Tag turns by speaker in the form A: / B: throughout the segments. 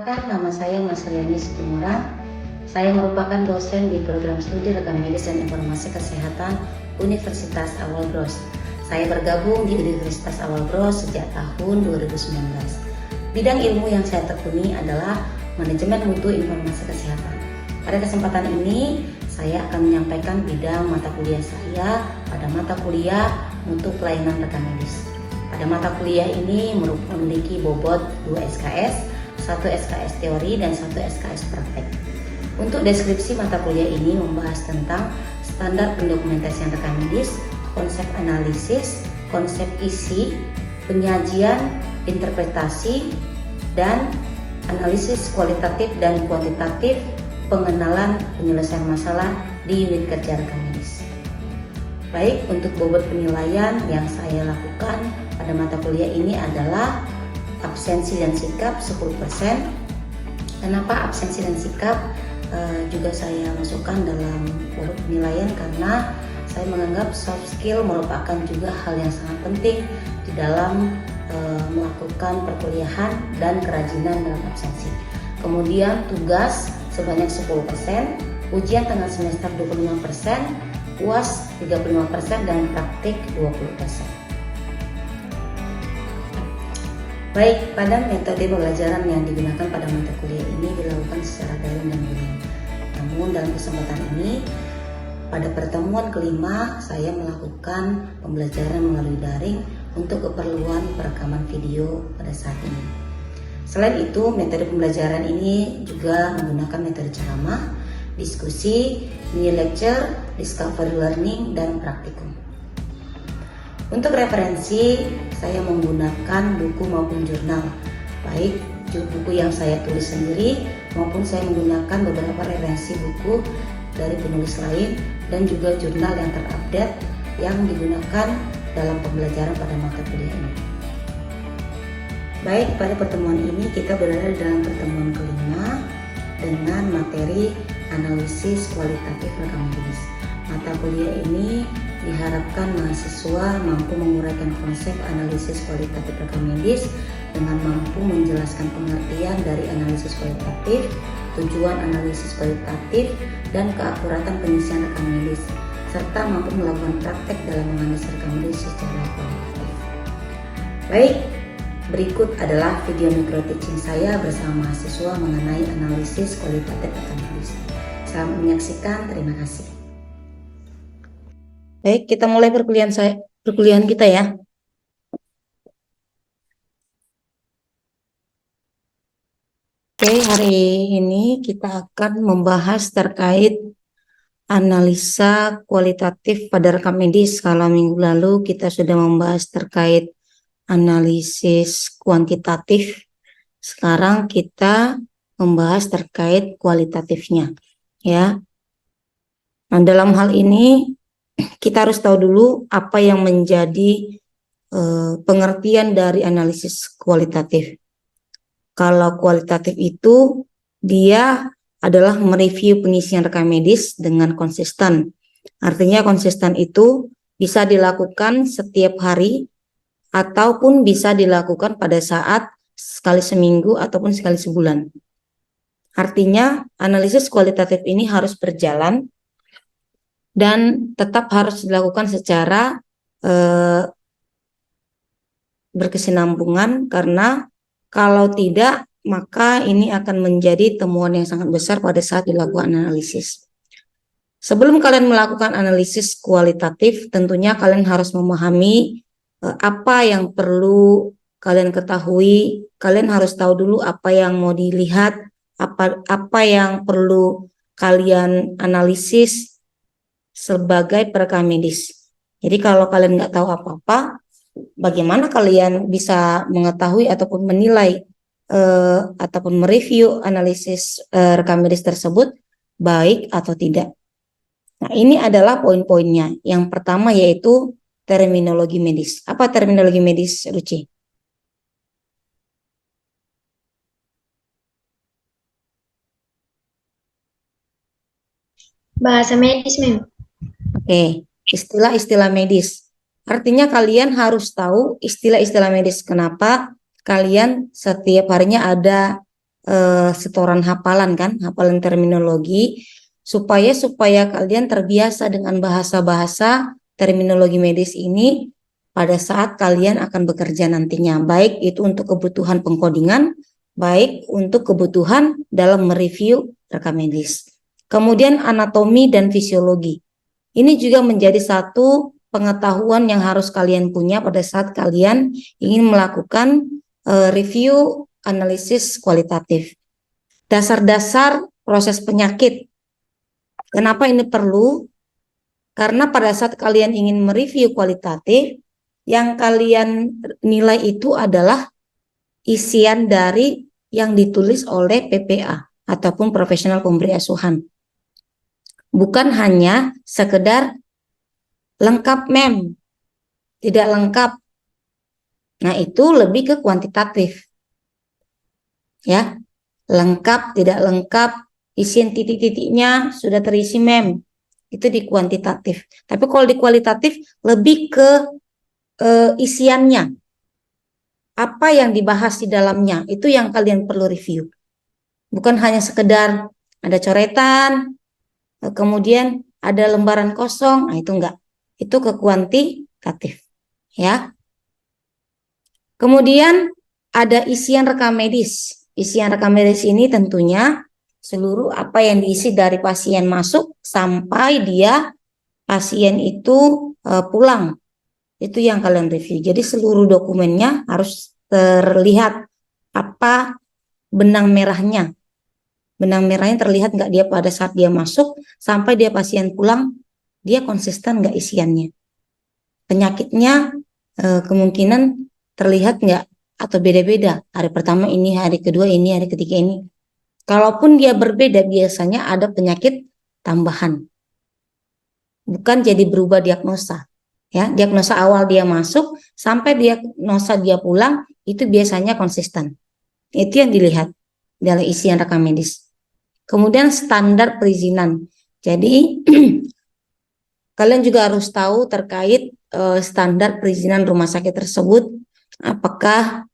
A: Perkenalkan, nama saya Mas Riani Situmorang. Saya merupakan dosen di program studi rekam medis dan informasi kesehatan Universitas Awal Bros. Saya bergabung di Universitas Awal Bros sejak tahun 2019. Bidang ilmu yang saya tekuni adalah manajemen mutu informasi kesehatan. Pada kesempatan ini, saya akan menyampaikan bidang mata kuliah saya pada mata kuliah mutu pelayanan rekam medis. Pada mata kuliah ini memiliki bobot 2 SKS, 1 SKS teori dan 1 SKS praktek. Untuk deskripsi mata kuliah ini membahas tentang standar pendokumentasian rekam medis, konsep analisis, konsep isi, penyajian, interpretasi, dan analisis kualitatif dan kuantitatif pengenalan penyelesaian masalah di unit kerja rekam medis. Baik, untuk bobot penilaian yang saya lakukan pada mata kuliah ini adalah absensi dan sikap 10%. Kenapa absensi dan sikap juga saya masukkan dalam bobot penilaian? Karena saya menganggap soft skill merupakan juga hal yang sangat penting di dalam melakukan perkuliahan dan kerajinan dalam absensi. Kemudian tugas sebanyak 10%, ujian tengah semester 25%, UAS 35% dan praktik 20%. Baik, pada metode pembelajaran yang digunakan pada mata kuliah ini dilakukan secara daring dan luring. Namun dalam kesempatan ini, pada pertemuan kelima, saya melakukan pembelajaran melalui daring untuk keperluan perekaman video pada saat ini. Selain itu, metode pembelajaran ini juga menggunakan metode ceramah, diskusi, mini lecture, discovery learning, dan praktikum. Untuk referensi, saya menggunakan buku maupun jurnal, baik buku yang saya tulis sendiri maupun saya menggunakan beberapa referensi buku dari penulis lain dan juga jurnal yang terupdate yang digunakan dalam pembelajaran pada mata kuliah ini. Baik, pada pertemuan ini kita berada dalam pertemuan kelima dengan materi analisis kualitatif rekam medis. Mata kuliah ini diharapkan mahasiswa mampu menguraikan konsep analisis kualitatif rekam medis dengan mampu menjelaskan pengertian dari analisis kualitatif, tujuan analisis kualitatif, dan keakuratan pengisian rekam medis, serta mampu melakukan praktek dalam menganalisis rekam medis secara kualitatif. Baik, berikut adalah video micro teaching saya bersama mahasiswa mengenai analisis kualitatif rekam medis. Selamat menyaksikan, terima kasih. Baik, kita mulai perkuliahan kita ya. Oke, hari ini kita akan membahas terkait analisa kualitatif pada rekam medis. Kalau minggu lalu kita sudah membahas terkait analisis kuantitatif. Sekarang kita membahas terkait kualitatifnya, ya. Nah, dalam hal ini kita harus tahu dulu apa yang menjadi pengertian dari analisis kualitatif. Kalau kualitatif itu dia adalah mereview pengisian rekam medis dengan konsisten. Artinya konsisten itu bisa dilakukan setiap hari ataupun bisa dilakukan pada saat sekali seminggu ataupun sekali sebulan. Artinya analisis kualitatif ini harus berjalan dan tetap harus dilakukan secara berkesinambungan, karena kalau tidak maka ini akan menjadi temuan yang sangat besar pada saat dilakukan analisis. Sebelum kalian melakukan analisis kualitatif, tentunya kalian harus memahami apa yang perlu kalian ketahui. Kalian harus tahu dulu apa yang mau dilihat, apa yang perlu kalian analisis sebagai perekam medis. Jadi kalau kalian nggak tahu apa-apa, bagaimana kalian bisa mengetahui ataupun menilai ataupun mereview analisis rekam medis tersebut baik atau tidak? Nah, ini adalah poin-poinnya. Yang pertama yaitu terminologi medis. Apa terminologi medis, Ruci?
B: Bahasa medis, Mem.
A: Oke, istilah-istilah medis. Artinya kalian harus tahu istilah-istilah medis. Kenapa? Kalian setiap harinya ada setoran hafalan kan, hafalan terminologi supaya kalian terbiasa dengan bahasa-bahasa terminologi medis ini pada saat kalian akan bekerja nantinya, baik itu untuk kebutuhan pengkodingan, baik untuk kebutuhan dalam mereview rekam medis. Kemudian anatomi dan fisiologi. Ini juga menjadi satu pengetahuan yang harus kalian punya pada saat kalian ingin melakukan review analisis kualitatif. Dasar-dasar proses penyakit. Kenapa ini perlu? Karena pada saat kalian ingin mereview kualitatif, yang kalian nilai itu adalah isian dari yang ditulis oleh PPA ataupun profesional pemberi asuhan. Bukan hanya sekedar lengkap mem, tidak lengkap. Nah, itu lebih ke kuantitatif. Ya, lengkap, tidak lengkap, isian titik-titiknya sudah terisi mem. Itu di kuantitatif. Tapi kalau di kualitatif lebih ke isiannya. Apa yang dibahas di dalamnya, itu yang kalian perlu review. Bukan hanya sekedar ada coretan, kemudian ada lembaran kosong, nah itu enggak. Itu ke kuantitatif. Ya. Kemudian ada isian rekam medis. Isian rekam medis ini tentunya seluruh apa yang diisi dari pasien masuk sampai dia pasien itu pulang. Itu yang kalian review. Jadi seluruh dokumennya harus terlihat apa benang merahnya. Benang merahnya terlihat nggak dia pada saat dia masuk sampai dia pasien pulang, dia konsisten nggak isiannya. Penyakitnya kemungkinan terlihat nggak atau beda-beda. Hari pertama ini, hari kedua ini, hari ketiga ini. Kalaupun dia berbeda, biasanya ada penyakit tambahan. Bukan jadi berubah diagnosa. Ya, diagnosa awal dia masuk sampai diagnosa dia pulang itu biasanya konsisten. Itu yang dilihat dalam isian rekam medis. Kemudian standar perizinan. Jadi kalian juga harus tahu terkait standar perizinan rumah sakit tersebut, apakah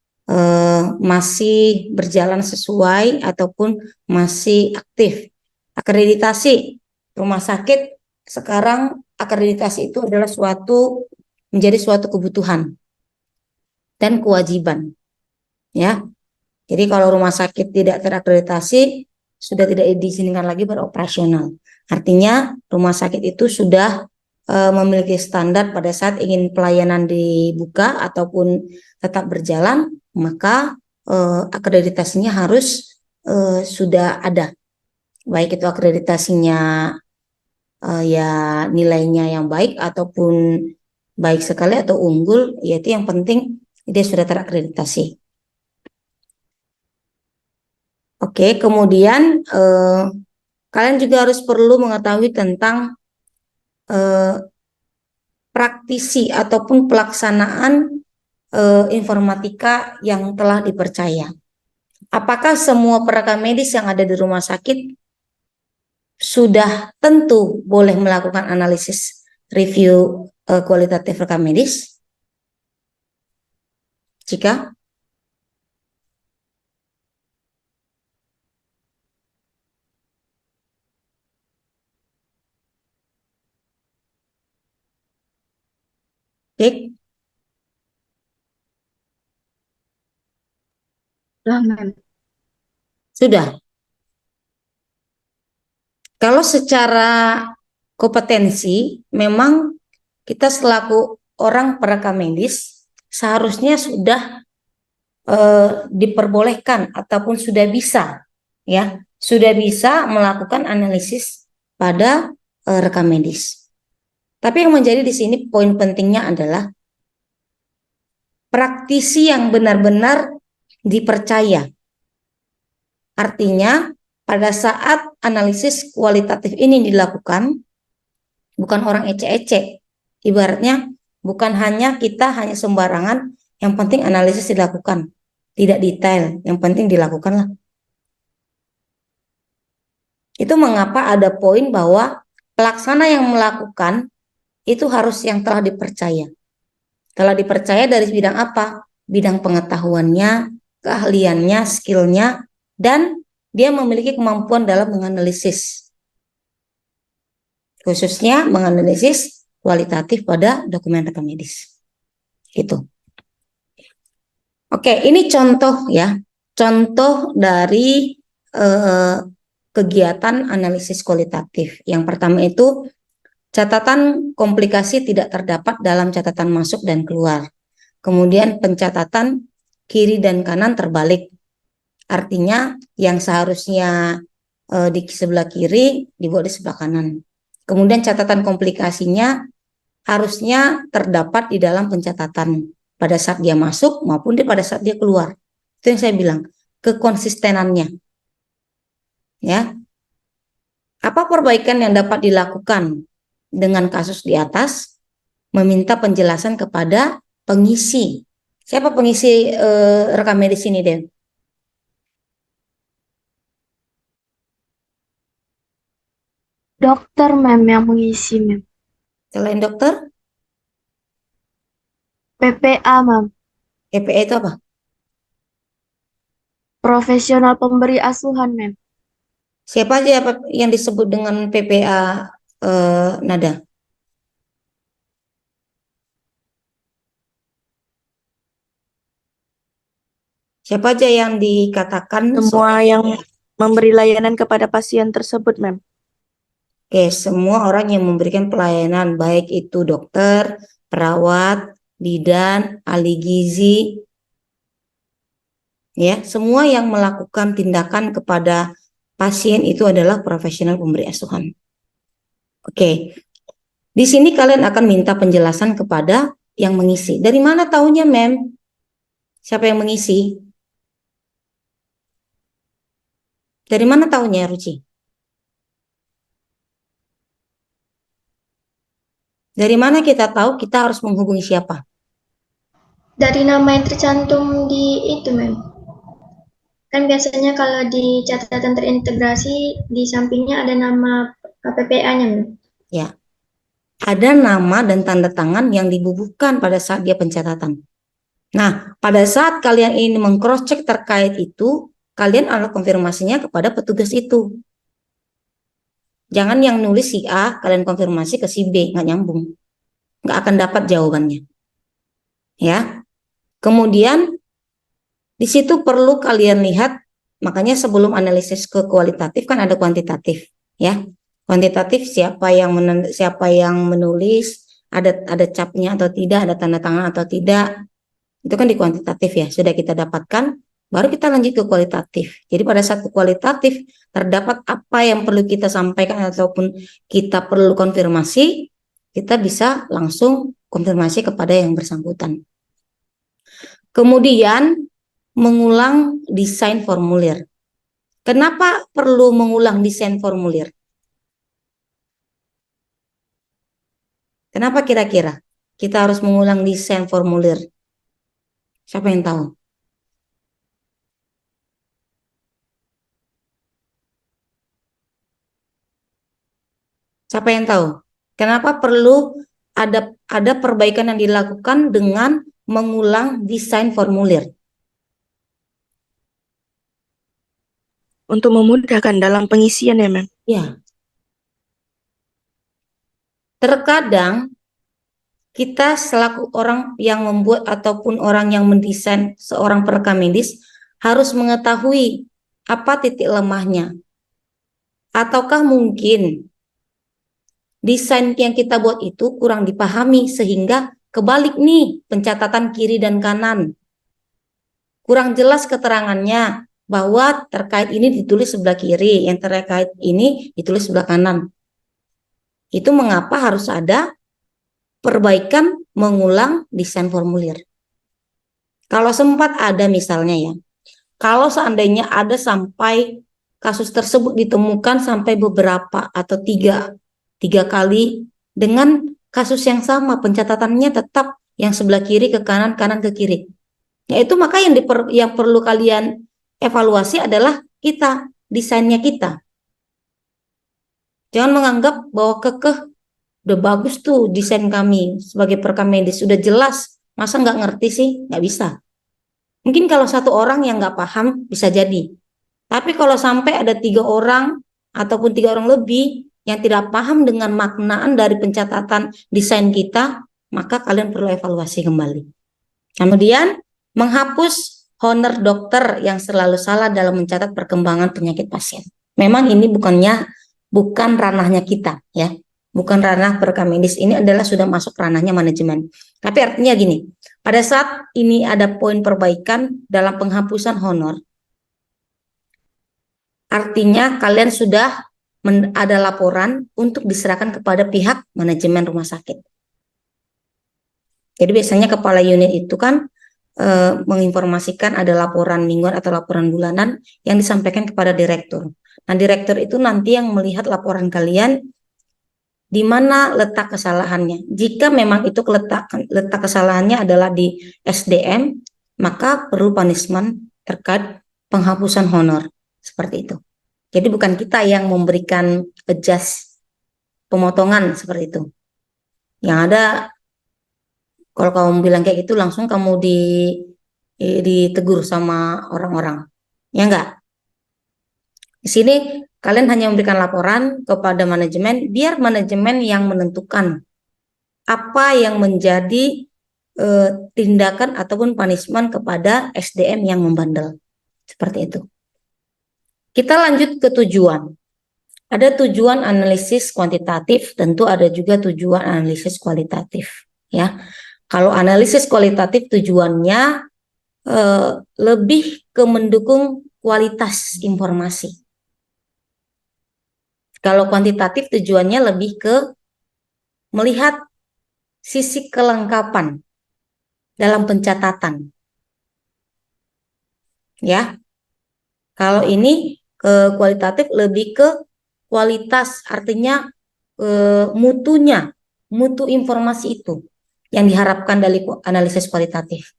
A: masih berjalan sesuai ataupun masih aktif. Akreditasi rumah sakit sekarang, akreditasi itu adalah menjadi suatu kebutuhan dan kewajiban, ya. Jadi kalau rumah sakit tidak terakreditasi, sudah tidak diizinkan lagi beroperasional. Artinya rumah sakit itu sudah memiliki standar pada saat ingin pelayanan dibuka ataupun tetap berjalan, maka akreditasinya harus sudah ada. Baik itu akreditasinya ya nilainya yang baik ataupun baik sekali atau unggul, yaitu yang penting dia sudah terakreditasi. Oke, kemudian kalian juga harus perlu mengetahui tentang praktisi ataupun pelaksanaan informatika yang telah dipercaya. Apakah semua perekam medis yang ada di rumah sakit sudah tentu boleh melakukan analisis review kualitatif rekam medis? Jika baik, sudah. Kalau secara kompetensi, memang kita selaku orang perekam medis seharusnya sudah diperbolehkan ataupun sudah bisa, ya, sudah bisa melakukan analisis pada rekam medis. Tapi yang menjadi di sini poin pentingnya adalah praktisi yang benar-benar dipercaya. Artinya pada saat analisis kualitatif ini dilakukan, bukan orang ece-ece. Ibaratnya bukan hanya kita hanya sembarangan, yang penting analisis dilakukan. Tidak detail, yang penting dilakukanlah. Itu mengapa ada poin bahwa pelaksana yang melakukan itu harus yang telah dipercaya. Telah dipercaya dari bidang apa? Bidang pengetahuannya, keahliannya, skillnya, dan dia memiliki kemampuan dalam menganalisis, khususnya menganalisis kualitatif pada dokumen rekam medis. Gitu. Oke, ini contoh ya, contoh dari kegiatan analisis kualitatif. Yang pertama itu catatan komplikasi tidak terdapat dalam catatan masuk dan keluar. Kemudian pencatatan kiri dan kanan terbalik. Artinya yang seharusnya di sebelah kiri dibawa di sebelah kanan. Kemudian catatan komplikasinya harusnya terdapat di dalam pencatatan pada saat dia masuk maupun pada saat dia keluar. Itu yang saya bilang, kekonsistenannya. Ya. Apa perbaikan yang dapat dilakukan dengan kasus di atas? Meminta penjelasan kepada pengisi. Siapa pengisi rekam medis ini, Den?
B: Dokter, Mem, yang mengisi, Mem.
A: Selain dokter,
B: PPA, Mem.
A: PPA itu apa?
B: Profesional pemberi asuhan, Mem.
A: Siapa aja yang disebut dengan PPA Nada? Siapa aja yang dikatakan
B: Semua yang memberi layanan kepada pasien tersebut, Mem.
A: Oke, semua orang yang memberikan pelayanan, baik itu dokter, perawat, bidan, ahli gizi, ya, semua yang melakukan tindakan kepada pasien itu adalah profesional pemberi asuhan. Oke, di sini kalian akan minta penjelasan kepada yang mengisi. Dari mana taunya, Mem? Siapa yang mengisi? Dari mana taunya, Ruci? Dari mana kita tahu kita harus menghubungi siapa?
C: Dari nama yang tercantum di itu, Mem. Kan biasanya kalau di catatan terintegrasi, di sampingnya ada nama KPPA-nya, Mem.
A: Ya, ada nama dan tanda tangan yang dibubuhkan pada saat dia pencatatan. Nah, pada saat kalian ini meng-cross-check terkait itu, kalian harus konfirmasinya kepada petugas itu. Jangan yang nulis si A, kalian konfirmasi ke si B, nggak nyambung. Nggak akan dapat jawabannya. Ya. Kemudian, di situ perlu kalian lihat, makanya sebelum analisis ke kualitatif kan ada kuantitatif. Ya. Kuantitatif siapa yang menulis, ada capnya atau tidak, ada tanda tangan atau tidak. Itu kan di kuantitatif ya, sudah kita dapatkan, baru kita lanjut ke kualitatif. Jadi pada saat ke kualitatif, terdapat apa yang perlu kita sampaikan ataupun kita perlu konfirmasi, kita bisa langsung konfirmasi kepada yang bersangkutan. Kemudian, mengulang desain formulir. Kenapa perlu mengulang desain formulir? Kenapa kira-kira kita harus mengulang desain formulir? Siapa yang tahu? Siapa yang tahu? Kenapa perlu ada perbaikan yang dilakukan dengan mengulang desain formulir?
B: Untuk memudahkan dalam pengisian, ya, Mem.
A: Ya. Terkadang kita selaku orang yang membuat ataupun orang yang mendesain seorang perekam medis harus mengetahui apa titik lemahnya. Ataukah mungkin desain yang kita buat itu kurang dipahami sehingga kebalik nih pencatatan kiri dan kanan. Kurang jelas keterangannya bahwa terkait ini ditulis sebelah kiri, yang terkait ini ditulis sebelah kanan. Itu mengapa harus ada perbaikan mengulang desain formulir. Kalau sempat ada misalnya ya, kalau seandainya ada sampai kasus tersebut ditemukan sampai beberapa atau tiga kali dengan kasus yang sama, pencatatannya tetap yang sebelah kiri ke kanan, kanan ke kiri. Yaitu maka yang perlu kalian evaluasi adalah kita, desainnya kita. Jangan menganggap bahwa kekeh udah bagus tuh desain kami sebagai perekam medis, sudah jelas, masa nggak ngerti sih? Nggak bisa. Mungkin kalau satu orang yang nggak paham bisa jadi. Tapi kalau sampai ada 3 orang ataupun 3 orang lebih yang tidak paham dengan maknaan dari pencatatan desain kita, maka kalian perlu evaluasi kembali. Kemudian, menghapus honor dokter yang selalu salah dalam mencatat perkembangan penyakit pasien. Memang ini bukan ranahnya kita, ya. Bukan ranah perekam medis, ini adalah sudah masuk ranahnya manajemen. Tapi artinya gini, pada saat ini ada poin perbaikan dalam penghapusan honor, artinya kalian sudah ada laporan untuk diserahkan kepada pihak manajemen rumah sakit. Jadi biasanya kepala unit itu kan menginformasikan ada laporan mingguan atau laporan bulanan yang disampaikan kepada direktur. Nah, direktur itu nanti yang melihat laporan kalian di mana letak kesalahannya. Jika memang itu letak kesalahannya adalah di SDM, maka perlu punishment terkait penghapusan honor. Seperti itu. Jadi bukan kita yang memberikan adjust pemotongan seperti itu. Yang ada, kalau kamu bilang kayak gitu, langsung kamu ditegur sama orang-orang. Ya enggak? Di sini kalian hanya memberikan laporan kepada manajemen, biar manajemen yang menentukan apa yang menjadi tindakan ataupun punishment kepada SDM yang membandel. Seperti itu. Kita lanjut ke tujuan. Ada tujuan analisis kuantitatif, tentu ada juga tujuan analisis kualitatif. Ya, kalau analisis kualitatif tujuannya lebih ke mendukung kualitas informasi. Kalau kuantitatif tujuannya lebih ke melihat sisi kelengkapan dalam pencatatan. Ya, kalau ini kualitatif lebih ke kualitas, artinya mutu informasi itu yang diharapkan dari analisis kualitatif.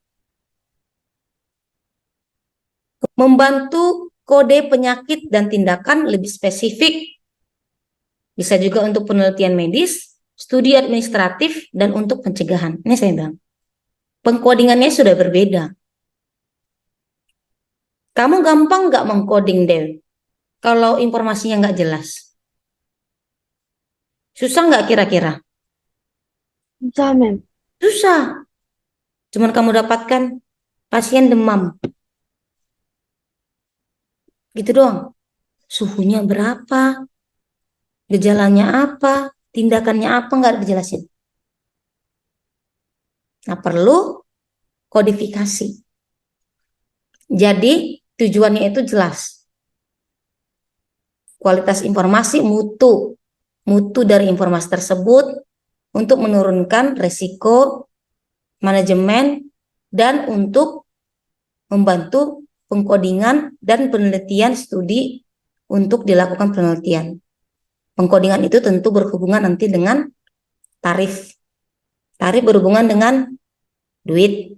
A: Membantu kode penyakit dan tindakan lebih spesifik, bisa juga untuk penelitian medis, studi administratif, dan untuk pencegahan. Ini saya bilang, pengkodingannya sudah berbeda. Kamu gampang nggak mengcoding, Dew? Kalau informasinya nggak jelas? Susah nggak kira-kira?
B: Bisa, Mem.
A: Susah. Cuman kamu dapatkan pasien demam. Gitu doang. Suhunya berapa? Gejalanya apa? Tindakannya apa? Nggak dijelasin. Nah, perlu kodifikasi. Jadi, tujuannya itu jelas. Kualitas informasi, mutu dari informasi tersebut untuk menurunkan resiko manajemen dan untuk membantu pengkodingan dan penelitian studi untuk dilakukan penelitian. Pengkodingan itu tentu berhubungan nanti dengan tarif. Tarif berhubungan dengan duit.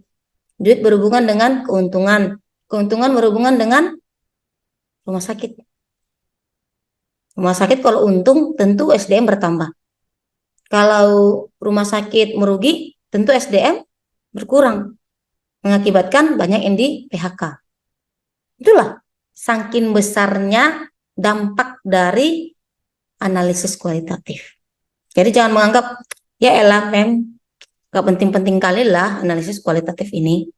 A: Duit berhubungan dengan keuntungan. Keuntungan berhubungan dengan rumah sakit. Rumah sakit kalau untung tentu SDM bertambah. Kalau rumah sakit merugi tentu SDM berkurang. Mengakibatkan banyak yang di PHK. Itulah saking besarnya dampak dari analisis kualitatif. Jadi jangan menganggap, ya elah Mem, gak penting-penting kali lah analisis kualitatif ini.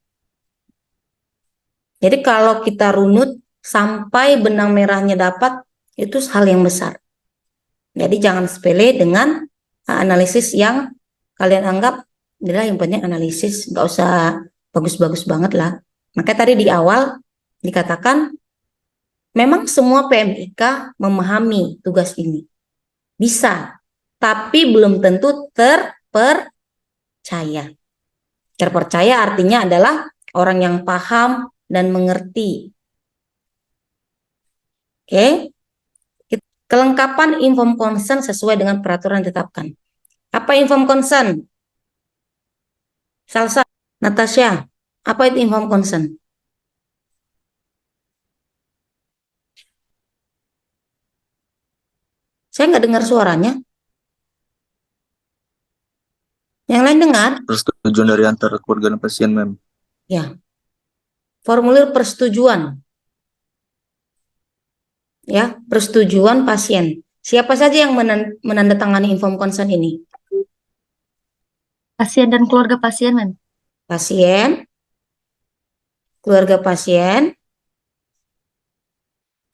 A: Jadi kalau kita runut sampai benang merahnya dapat, itu hal yang besar. Jadi jangan sepele dengan analisis yang kalian anggap adalah yang penting analisis, gak usah bagus-bagus banget lah. Makanya tadi di awal dikatakan memang semua PMIK memahami tugas ini. Bisa, tapi belum tentu terpercaya. Terpercaya artinya adalah orang yang paham dan mengerti. Oke. Kelengkapan inform consent sesuai dengan peraturan ditetapkan. Apa inform consent? Salsa, Natasha, apa itu inform consent? Saya nggak dengar suaranya. Yang lain dengar?
D: Persetujuan dari antara keluarga dan pasien, Mem.
A: Ya. Formulir persetujuan. ya, persetujuan pasien. Siapa saja yang menandatangani inform consent ini?
E: Pasien dan keluarga pasien, Mem.
A: Pasien, keluarga pasien,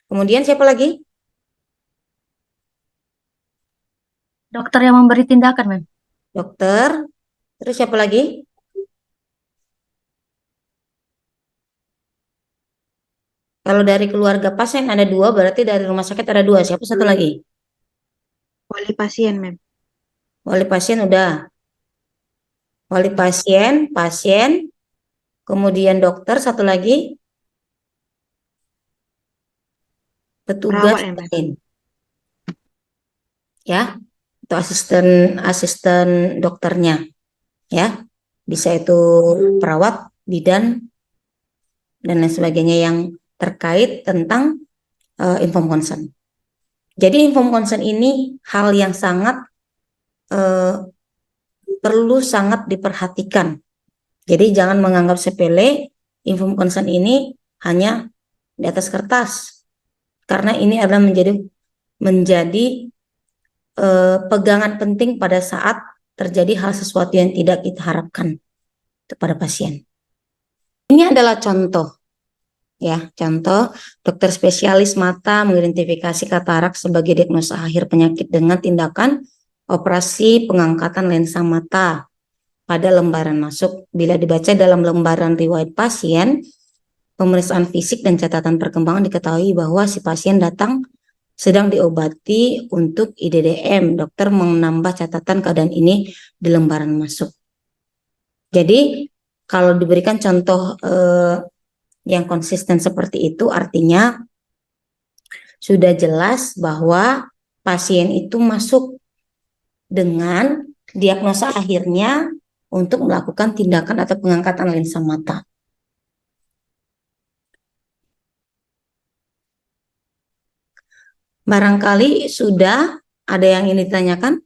A: kemudian siapa lagi?
E: Dokter yang memberi tindakan, Mem.
A: Dokter, terus siapa lagi? Kalau dari keluarga pasien ada 2, berarti dari rumah sakit ada 2. Siapa satu lagi?
B: Wali pasien, Mem.
A: Wali pasien udah. Wali pasien, pasien, kemudian dokter, satu lagi petugas
B: Perawat ya, Mem.
A: lain. Ya, itu asisten asisten dokternya, ya. Bisa itu perawat, bidan, dan lain sebagainya yang terkait tentang inform consent. Jadi inform consent ini hal yang sangat perlu sangat diperhatikan. Jadi jangan menganggap sepele inform consent ini hanya di atas kertas, karena ini adalah menjadi pegangan penting pada saat terjadi hal sesuatu yang tidak kita harapkan kepada pasien. Ini adalah contoh, ya, contoh dokter spesialis mata mengidentifikasi katarak sebagai diagnosa akhir penyakit dengan tindakan operasi pengangkatan lensa mata pada lembaran masuk. Bila dibaca dalam lembaran riwayat pasien, pemeriksaan fisik dan catatan perkembangan diketahui bahwa si pasien datang sedang diobati untuk IDDM. Dokter menambah catatan keadaan ini di lembaran masuk. Jadi kalau diberikan contoh yang konsisten seperti itu, artinya sudah jelas bahwa pasien itu masuk dengan diagnosa akhirnya untuk melakukan tindakan atau pengangkatan lensa mata. Barangkali sudah ada yang ingin ditanyakan?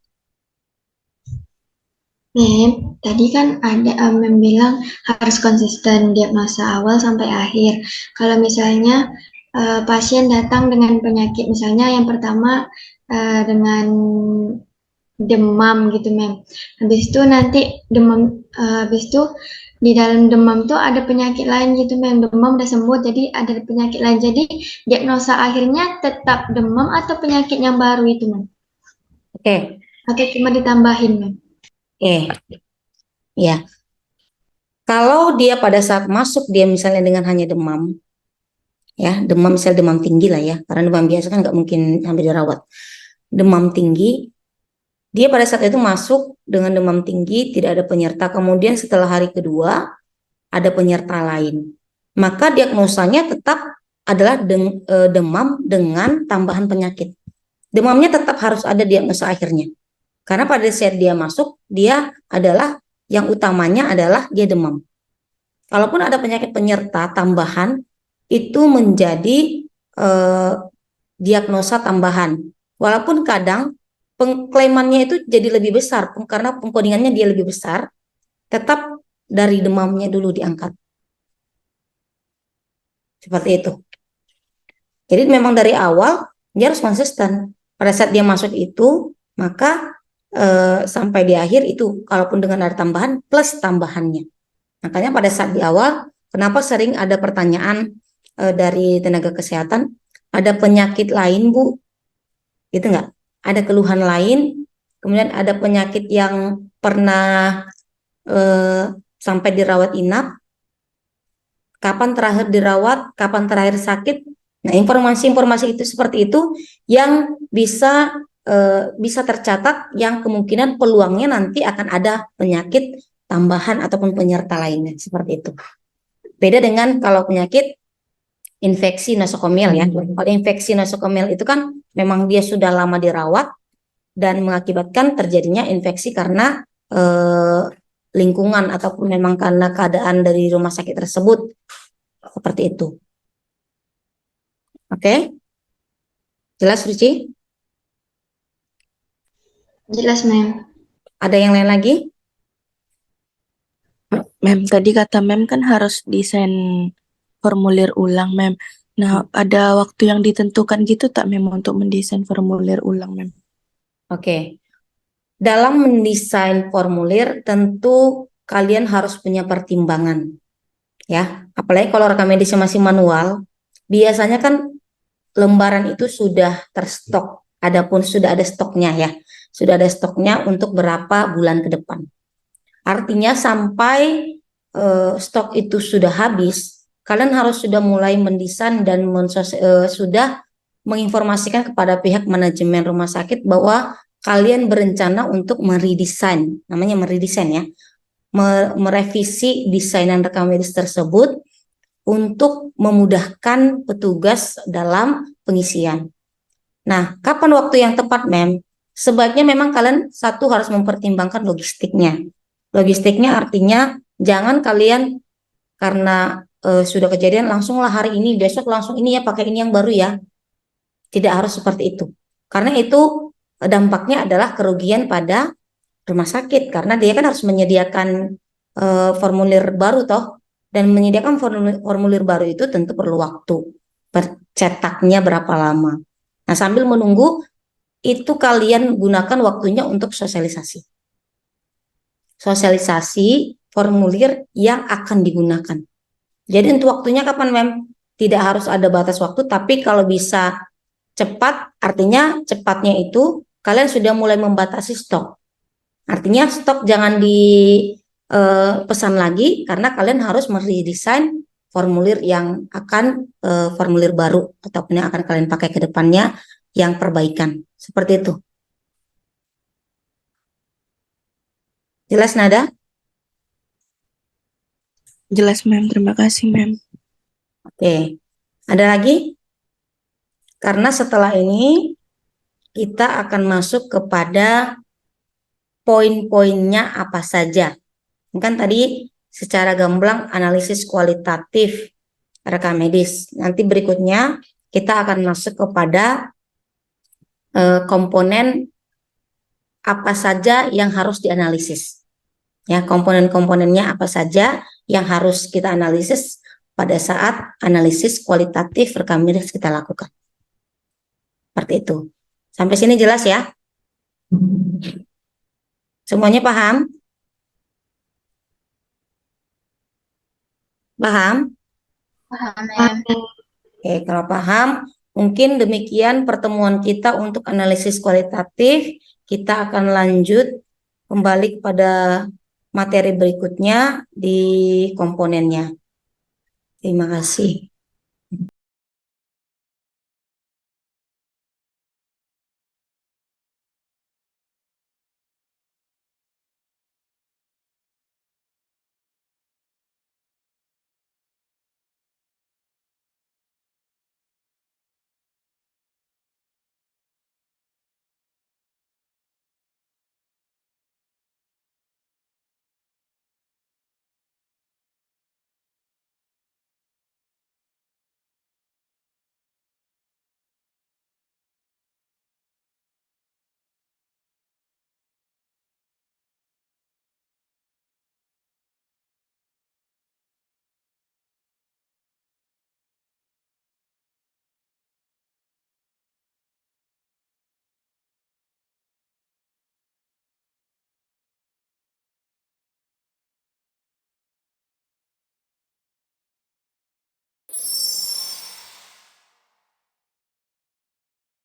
C: Mem, tadi kan ada Mem bilang harus konsisten diagnosa awal sampai akhir. Kalau misalnya pasien datang dengan penyakit, misalnya yang pertama dengan demam gitu, Mem. Habis itu nanti demam, habis itu di dalam demam tuh ada penyakit lain gitu, Mem. Demam udah sembuh, jadi ada penyakit lain. Jadi diagnosa akhirnya tetap demam atau penyakit yang baru itu, Mem?
A: Oke.
C: Atau cuma ditambahin, Mem?
A: Ya. Kalau dia pada saat masuk dia misalnya dengan hanya demam, ya, demam misalnya demam tinggi lah ya, karena demam biasa kan nggak mungkin sampai dirawat. Demam tinggi, dia pada saat itu masuk dengan demam tinggi, tidak ada penyerta. Kemudian setelah hari kedua ada penyerta lain, maka diagnosanya tetap adalah demam dengan tambahan penyakit. Demamnya tetap harus ada diagnosa akhirnya. Karena pada saat dia masuk, dia adalah yang utamanya adalah dia demam. Kalaupun ada penyakit penyerta tambahan, itu menjadi diagnosa tambahan. Walaupun kadang pengklaimannya itu jadi lebih besar, karena pengkodingannya dia lebih besar, tetap dari demamnya dulu diangkat. Seperti itu. Jadi memang dari awal dia harus konsisten. Pada saat dia masuk itu, maka sampai di akhir itu, kalaupun dengan ada tambahan plus tambahannya. Makanya pada saat di awal, kenapa sering ada pertanyaan dari tenaga kesehatan, ada penyakit lain Bu? Gitu nggak? Ada keluhan lain, kemudian ada penyakit yang pernah sampai dirawat inap, kapan terakhir dirawat, kapan terakhir sakit. Nah, informasi-informasi itu seperti itu yang bisa tercatat, yang kemungkinan peluangnya nanti akan ada penyakit tambahan ataupun penyerta lainnya, seperti itu. Beda dengan kalau penyakit infeksi nosokomial ya. Kalau infeksi nosokomial itu kan memang dia sudah lama dirawat dan mengakibatkan terjadinya infeksi karena lingkungan ataupun memang karena keadaan dari rumah sakit tersebut, seperti itu. Oke? Jelas, Ruci?
C: Jelas, Mem.
A: Ada yang lain lagi?
B: Mem, tadi kata Mem kan harus desain formulir ulang, Mem. Nah, ada waktu yang ditentukan gitu tak Mem untuk mendesain formulir ulang Mem?
A: Oke. Dalam mendesain formulir tentu kalian harus punya pertimbangan ya. Apalagi kalau rekam medisnya masih manual, biasanya kan lembaran itu sudah terstok, adapun sudah ada stoknya ya. Sudah ada stoknya untuk berapa bulan ke depan. Artinya sampai stok itu sudah habis, kalian harus sudah mulai mendesain dan sudah menginformasikan kepada pihak manajemen rumah sakit bahwa kalian berencana untuk meredesain, namanya meredesain ya, merevisi desainan rekam medis tersebut untuk memudahkan petugas dalam pengisian. Nah, kapan waktu yang tepat, Mem? Sebaiknya memang kalian satu harus mempertimbangkan logistiknya. Logistiknya artinya jangan kalian karena sudah kejadian langsunglah hari ini, besok langsung ini ya pakai ini yang baru ya. Tidak harus seperti itu. Karena itu dampaknya adalah kerugian pada rumah sakit karena dia kan harus menyediakan formulir baru toh, dan menyediakan formulir baru itu tentu perlu waktu. Cetaknya berapa lama. Nah, sambil menunggu itu kalian gunakan waktunya untuk sosialisasi. Sosialisasi formulir yang akan digunakan. Jadi untuk waktunya kapan, Mem? Tidak harus ada batas waktu, tapi kalau bisa cepat, artinya cepatnya itu kalian sudah mulai membatasi stok. Artinya stok jangan dipesan lagi karena kalian harus meredesain formulir yang akan formulir baru ataupun yang akan kalian pakai ke depannya yang perbaikan. Seperti itu. Jelas, Nada?
B: Jelas Mem, terima kasih Mem.
A: Oke. Ada lagi? Karena setelah ini kita akan masuk kepada poin-poinnya apa saja. Kan tadi secara gamblang analisis kualitatif rekam medis. Nanti berikutnya kita akan masuk kepada komponen apa saja yang harus dianalisis. Ya, komponen-komponennya apa saja yang harus kita analisis pada saat analisis kualitatif rekam medis kita lakukan. Seperti itu. Sampai sini jelas ya? Semuanya paham? Paham?
C: Paham.
A: Oke, kalau paham, mungkin demikian pertemuan kita untuk analisis kualitatif. Kita akan lanjut kembali kepada materi berikutnya di komponennya. Terima kasih.